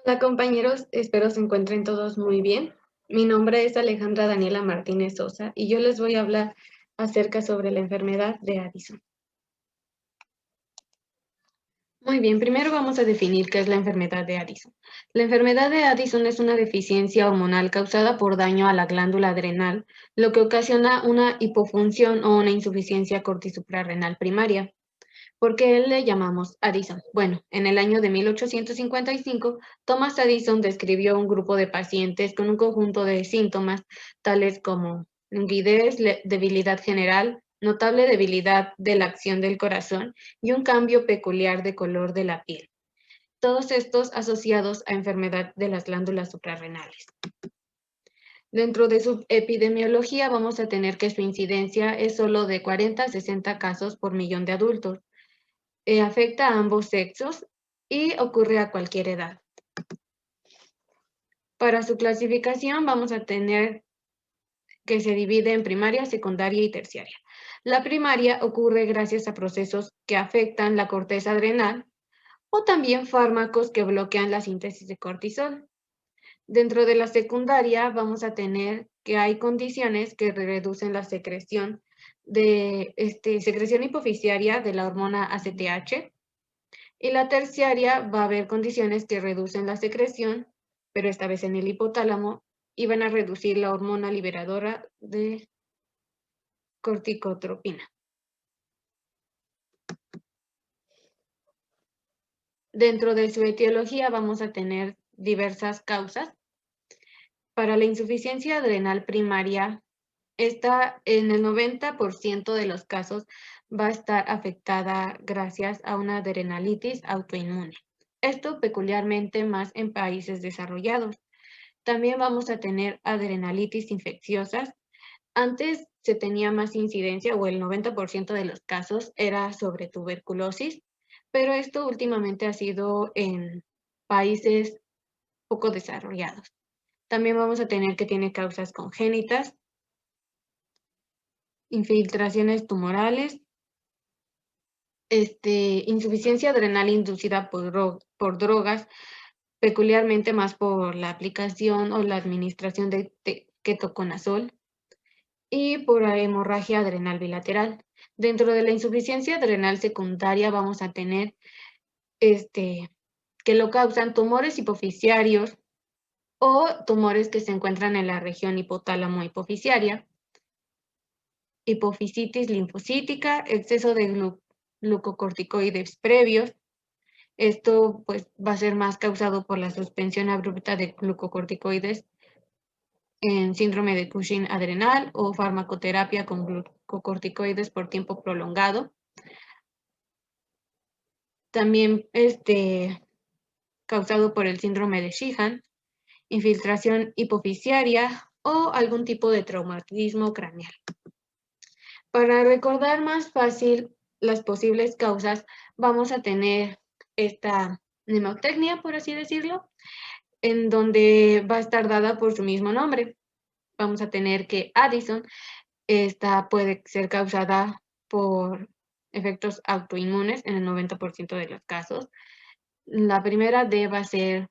Hola compañeros, espero se encuentren todos muy bien. Mi nombre es Alejandra Daniela Martínez Sosa y yo les voy a hablar acerca sobre la enfermedad de Addison. Muy bien, primero vamos a definir qué es la enfermedad de Addison. La enfermedad de Addison es una deficiencia hormonal causada por daño a la glándula adrenal, lo que ocasiona una hipofunción o una insuficiencia cortisuprarrenal primaria. ¿Por qué le llamamos Addison? Bueno, en el año de 1855, Thomas Addison describió un grupo de pacientes con un conjunto de síntomas tales como languidez, debilidad general, notable debilidad de la acción del corazón y un cambio peculiar de color de la piel. Todos estos asociados a enfermedad de las glándulas suprarrenales. Dentro de su epidemiología vamos a tener que su incidencia es solo de 40 a 60 casos por millón de adultos. Afecta a ambos sexos y ocurre a cualquier edad. Para su clasificación vamos a tener que se divide en primaria, secundaria y terciaria. La primaria ocurre gracias a procesos que afectan la corteza adrenal o también fármacos que bloquean la síntesis de cortisol. Dentro de la secundaria vamos a tener que hay condiciones que reducen la secreción de secreción hipofisiaria de la hormona ACTH. Y la terciaria va a haber condiciones que reducen la secreción, pero esta vez en el hipotálamo, y van a reducir la hormona liberadora de corticotropina. Dentro de su etiología vamos a tener diversas causas. Para la insuficiencia adrenal primaria, esta en el 90% de los casos va a estar afectada gracias a una adrenalitis autoinmune. Esto peculiarmente más en países desarrollados. También vamos a tener adrenalitis infecciosas. Antes se tenía más incidencia o el 90% de los casos era sobre tuberculosis, pero esto últimamente ha sido en países poco desarrollados. También vamos a tener que tiene causas congénitas, infiltraciones tumorales, insuficiencia adrenal inducida por drogas, peculiarmente más por la aplicación o la administración de ketoconazol, y por hemorragia adrenal bilateral. Dentro de la insuficiencia adrenal secundaria vamos a tener que lo causan tumores hipofisiarios o tumores que se encuentran en la región hipotálamo hipofisiaria, hipofisitis linfocítica, exceso de glucocorticoides previos. Esto pues va a ser más causado por la suspensión abrupta de glucocorticoides en síndrome de Cushing adrenal o farmacoterapia con glucocorticoides por tiempo prolongado. También causado por el síndrome de Sheehan, infiltración hipofisiaria o algún tipo de traumatismo craneal. Para recordar más fácil las posibles causas, vamos a tener esta mnemotecnia, por así decirlo, en donde va a estar dada por su mismo nombre. Vamos a tener que Addison, esta puede ser causada por efectos autoinmunes en el 90% de los casos. La primera D va a ser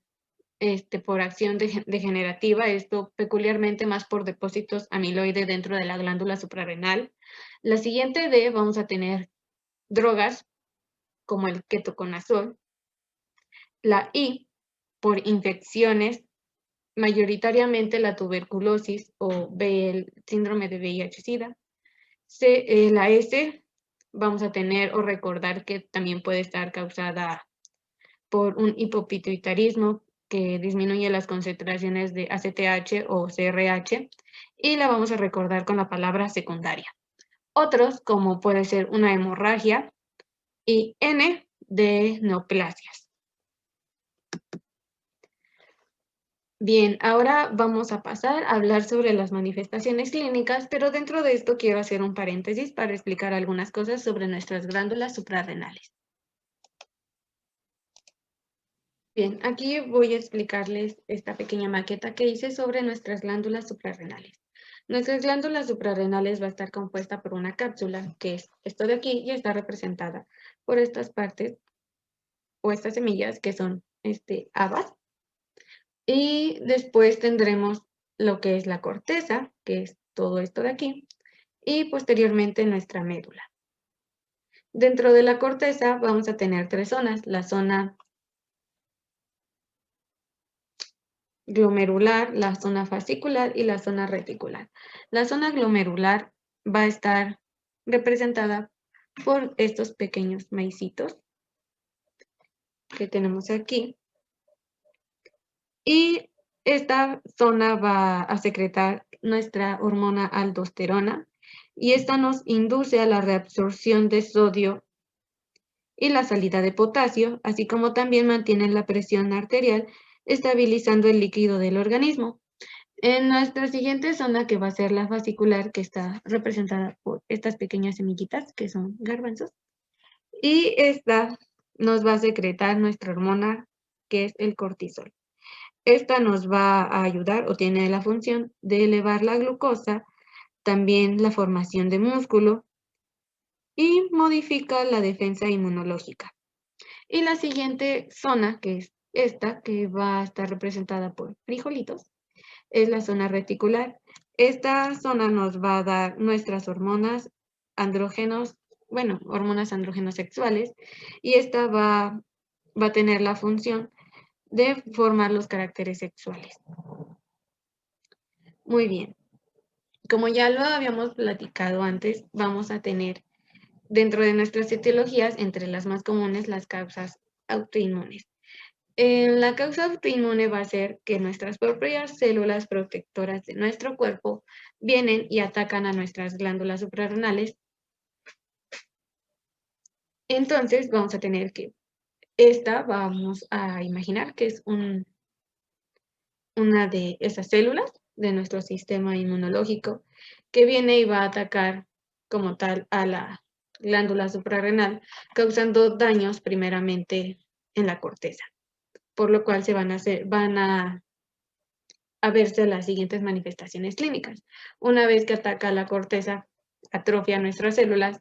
por acción degenerativa, esto peculiarmente más por depósitos amiloide dentro de la glándula suprarrenal. La siguiente D vamos a tener drogas como el ketoconazol. La I por infecciones, mayoritariamente la tuberculosis o el síndrome de VIH-Sida. La S vamos a tener o recordar que también puede estar causada por un hipopituitarismo que disminuye las concentraciones de ACTH o CRH, y la vamos a recordar con la palabra secundaria. Otros, como puede ser una hemorragia, y N de neoplasias. Bien, ahora vamos a pasar a hablar sobre las manifestaciones clínicas, pero dentro de esto quiero hacer un paréntesis para explicar algunas cosas sobre nuestras glándulas suprarrenales. Bien, aquí voy a explicarles esta pequeña maqueta que hice sobre nuestras glándulas suprarrenales. Nuestras glándulas suprarrenales va a estar compuesta por una cápsula, que es esto de aquí, y está representada por estas partes o estas semillas que son habas. Y después tendremos lo que es la corteza, que es todo esto de aquí, y posteriormente nuestra médula. Dentro de la corteza vamos a tener 3 zonas, la zona glomerular, la zona fascicular y la zona reticular. La zona glomerular va a estar representada por estos pequeños maicitos que tenemos aquí. Y esta zona va a secretar nuestra hormona aldosterona y esta nos induce a la reabsorción de sodio y la salida de potasio, así como también mantiene la presión arterial, estabilizando el líquido del organismo. En nuestra siguiente zona, que va a ser la fascicular, que está representada por estas pequeñas semillitas, que son garbanzos, y esta nos va a secretar nuestra hormona, que es el cortisol. Esta nos va a ayudar o tiene la función de elevar la glucosa, también la formación de músculo y modifica la defensa inmunológica. Y la siguiente zona, que es esta, que va a estar representada por frijolitos, es la zona reticular. Esta zona nos va a dar nuestras hormonas andrógenos, bueno, hormonas andrógenos sexuales, y esta va a tener la función de formar los caracteres sexuales. Muy bien. Como ya lo habíamos platicado antes, vamos a tener dentro de nuestras etiologías, entre las más comunes, las causas autoinmunes. La causa autoinmune va a ser que nuestras propias células protectoras de nuestro cuerpo vienen y atacan a nuestras glándulas suprarrenales. Entonces vamos a tener que vamos a imaginar que es una de esas células de nuestro sistema inmunológico que viene y va a atacar como tal a la glándula suprarrenal, causando daños primeramente en la corteza, por lo cual van a verse las siguientes manifestaciones clínicas. Una vez que ataca la corteza, atrofia nuestras células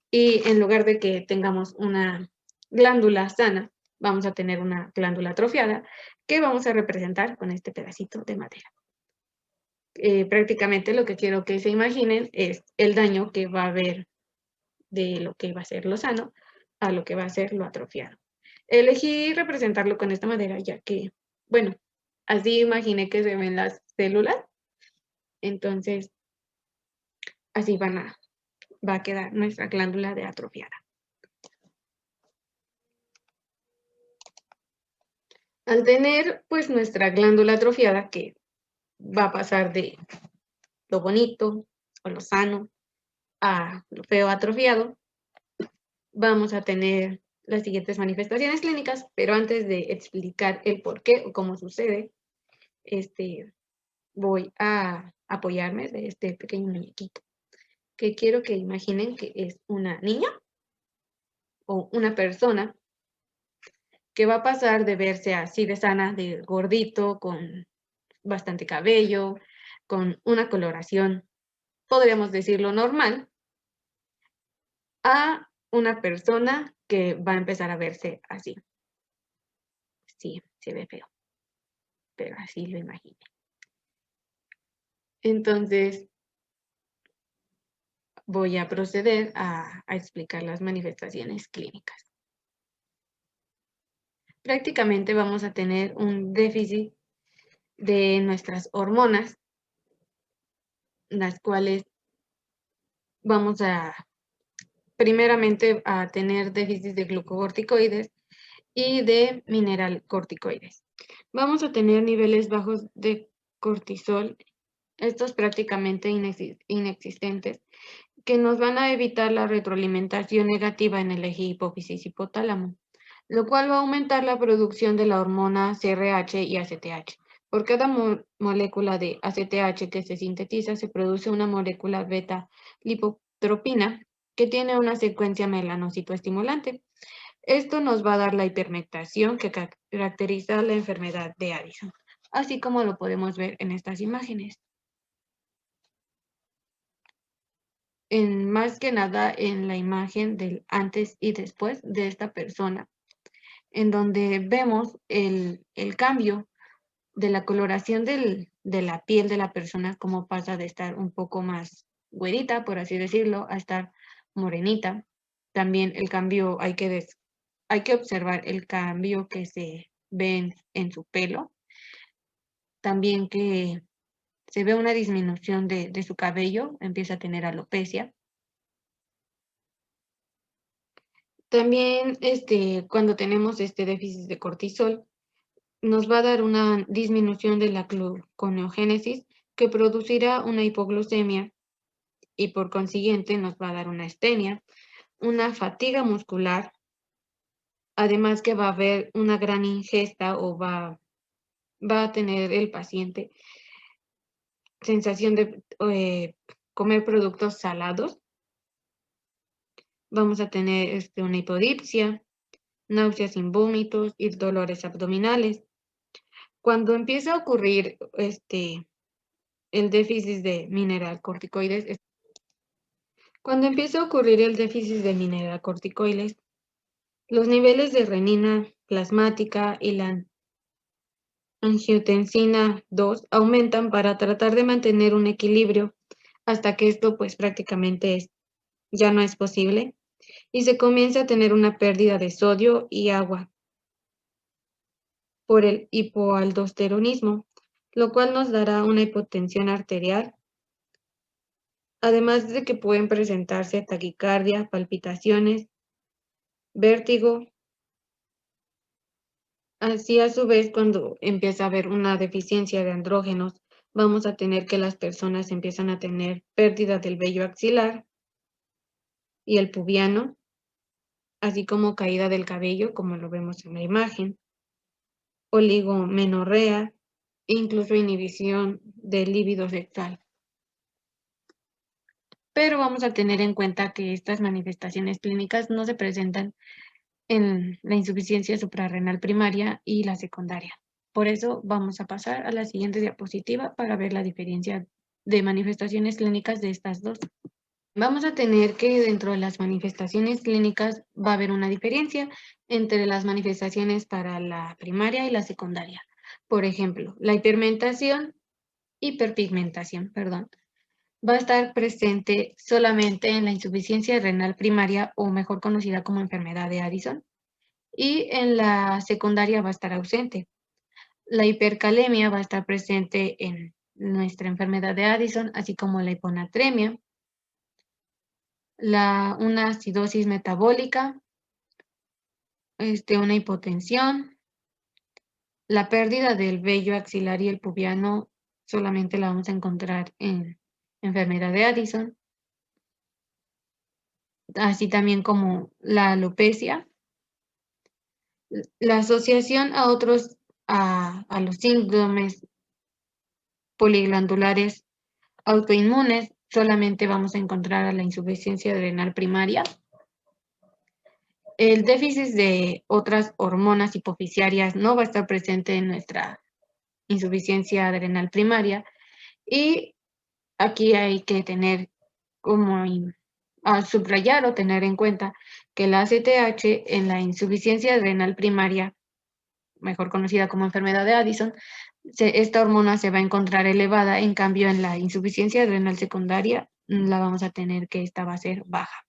y en lugar de que tengamos una glándula sana, vamos a tener una glándula atrofiada que vamos a representar con este pedacito de madera. Prácticamente lo que quiero que se imaginen es el daño que va a haber de lo que va a ser lo sano a lo que va a ser lo atrofiado. Elegí representarlo con esta madera ya que, bueno, así imaginé que se ven las células, entonces así va a quedar nuestra glándula de atrofiada. Al tener pues nuestra glándula atrofiada, que va a pasar de lo bonito o lo sano a lo feo atrofiado, vamos a tener las siguientes manifestaciones clínicas, pero antes de explicar el por qué o cómo sucede, voy a apoyarme de este pequeño muñequito, que quiero que imaginen que es una niña o una persona que va a pasar de verse así de sana, de gordito, con bastante cabello, con una coloración, podríamos decirlo normal, a una persona que va a empezar a verse así. Sí, se ve feo, pero así lo imaginé. Entonces, voy a proceder a explicar las manifestaciones clínicas. Prácticamente vamos a tener un déficit de nuestras hormonas, las cuales vamos primeramente a tener déficit de glucocorticoides y de mineralcorticoides. Vamos a tener niveles bajos de cortisol, estos prácticamente inexistentes, que nos van a evitar la retroalimentación negativa en el eje hipófisis-hipotálamo, lo cual va a aumentar la producción de la hormona CRH y ACTH. Por cada molécula de ACTH que se sintetiza, se produce una molécula beta-lipotropina que tiene una secuencia melanocitoestimulante. Esto nos va a dar la hipermectación que caracteriza la enfermedad de Addison, así como lo podemos ver en estas imágenes. Más que nada en la imagen del antes y después de esta persona, en donde vemos el cambio de la coloración de la piel de la persona, como pasa de estar un poco más güerita, por así decirlo, a estar morenita. También el cambio, hay que observar el cambio que se ve en su pelo. También que se ve una disminución de su cabello, empieza a tener alopecia. También cuando tenemos este déficit de cortisol, nos va a dar una disminución de la gluconeogénesis que producirá una hipoglucemia y por consiguiente nos va a dar una astenia, una fatiga muscular, además que va a haber una gran ingesta o va a tener el paciente sensación de comer productos salados. Vamos a tener una hipodipsia, náuseas sin vómitos y dolores abdominales. Cuando empieza a ocurrir el déficit de mineralocorticoides, los niveles de renina plasmática y la angiotensina 2 aumentan para tratar de mantener un equilibrio hasta que esto pues prácticamente ya no es posible y se comienza a tener una pérdida de sodio y agua por el hipoaldosteronismo, lo cual nos dará una hipotensión arterial, además de que pueden presentarse taquicardia, palpitaciones, vértigo. Así, a su vez, cuando empieza a haber una deficiencia de andrógenos, vamos a tener que las personas empiezan a tener pérdida del vello axilar y el pubiano, así como caída del cabello, como lo vemos en la imagen, oligomenorrea e incluso inhibición del líbido sexual. Pero vamos a tener en cuenta que estas manifestaciones clínicas no se presentan en la insuficiencia suprarrenal primaria y la secundaria. Por eso vamos a pasar a la siguiente diapositiva para ver la diferencia de manifestaciones clínicas de estas dos. Vamos a tener que dentro de las manifestaciones clínicas va a haber una diferencia entre las manifestaciones para la primaria y la secundaria. Por ejemplo, la hiperpigmentación, va a estar presente solamente en la insuficiencia renal primaria o mejor conocida como enfermedad de Addison, y en la secundaria va a estar ausente. La hipercalemia va a estar presente en nuestra enfermedad de Addison, así como la hiponatremia, una acidosis metabólica, una hipotensión, la pérdida del vello axilar y el pubiano solamente la vamos a encontrar en enfermedad de Addison, así también como la alopecia, la asociación a los síndromes poliglandulares autoinmunes, solamente vamos a encontrar a la insuficiencia renal primaria. El déficit de otras hormonas hipofisiarias no va a estar presente en nuestra insuficiencia renal primaria. Y aquí hay que tener a subrayar o tener en cuenta que la ACTH en la insuficiencia renal primaria, mejor conocida como enfermedad de Addison, esta hormona se va a encontrar elevada, en cambio en la insuficiencia renal secundaria la vamos a tener que esta va a ser baja.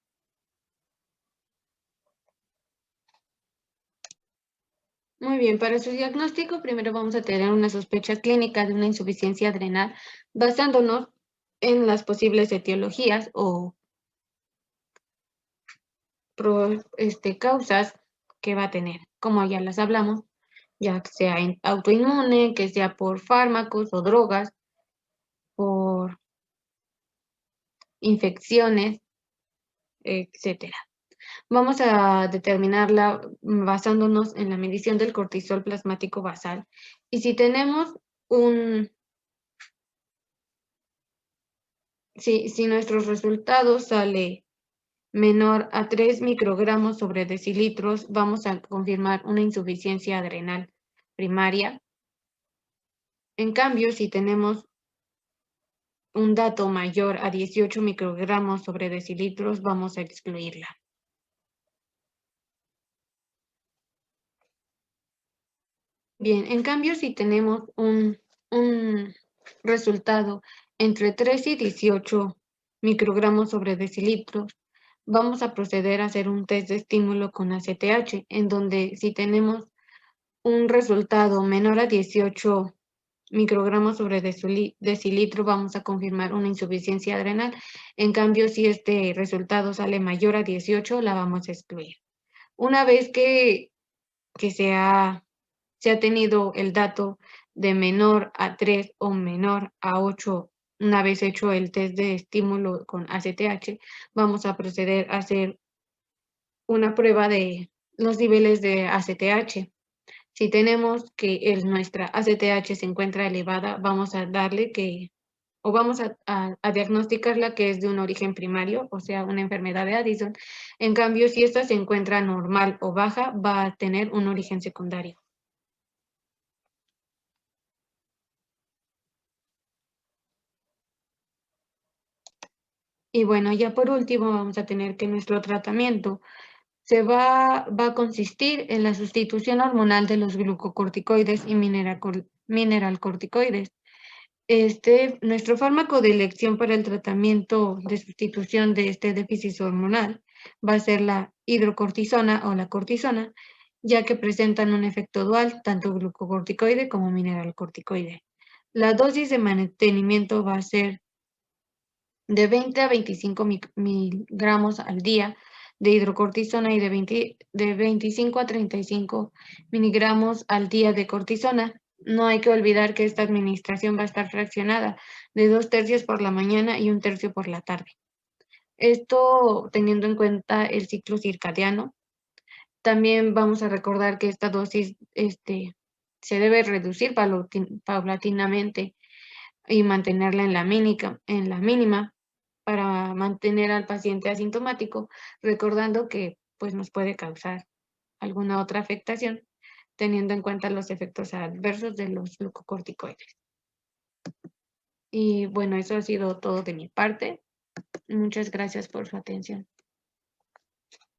Muy bien, para su diagnóstico primero vamos a tener una sospecha clínica de una insuficiencia adrenal basándonos en las posibles etiologías o causas que va a tener, como ya las hablamos, ya sea autoinmune, que sea por fármacos o drogas, por infecciones, etcétera. Vamos a determinarla basándonos en la medición del cortisol plasmático basal. Y si tenemos si nuestros resultados sale menor a 3 microgramos sobre decilitros, vamos a confirmar una insuficiencia adrenal primaria. En cambio, si tenemos un dato mayor a 18 microgramos sobre decilitros, vamos a excluirla. Bien, en cambio, si tenemos un resultado entre 3 y 18 microgramos sobre decilitros, vamos a proceder a hacer un test de estímulo con ACTH, en donde si tenemos un resultado menor a 18 microgramos sobre decilitro, vamos a confirmar una insuficiencia adrenal. En cambio, si este resultado sale mayor a 18, la vamos a excluir. Una vez que se ha tenido el dato de menor a 3 o menor a 8, una vez hecho el test de estímulo con ACTH, vamos a proceder a hacer una prueba de los niveles de ACTH. Si tenemos que nuestra ACTH se encuentra elevada, vamos a darle que, o vamos a diagnosticarla que es de un origen primario, o sea, una enfermedad de Addison. En cambio, si esta se encuentra normal o baja, va a tener un origen secundario. Y bueno, ya por último vamos a tener que nuestro tratamiento va a consistir en la sustitución hormonal de los glucocorticoides y mineralcorticoides. Nuestro fármaco de elección para el tratamiento de sustitución de este déficit hormonal va a ser la hidrocortisona o la cortisona, ya que presentan un efecto dual, tanto glucocorticoide como mineralcorticoide. La dosis de mantenimiento va a ser de 20 a 25 miligramos al día de hidrocortisona y de 25 a 35 miligramos al día de cortisona. No hay que olvidar que esta administración va a estar fraccionada de 2/3 por la mañana y 1/3 por la tarde. Esto teniendo en cuenta el ciclo circadiano. También vamos a recordar que esta dosis se debe reducir paulatinamente y mantenerla en la mínima para mantener al paciente asintomático, recordando que pues, nos puede causar alguna otra afectación, teniendo en cuenta los efectos adversos de los glucocorticoides. Y bueno, eso ha sido todo de mi parte. Muchas gracias por su atención.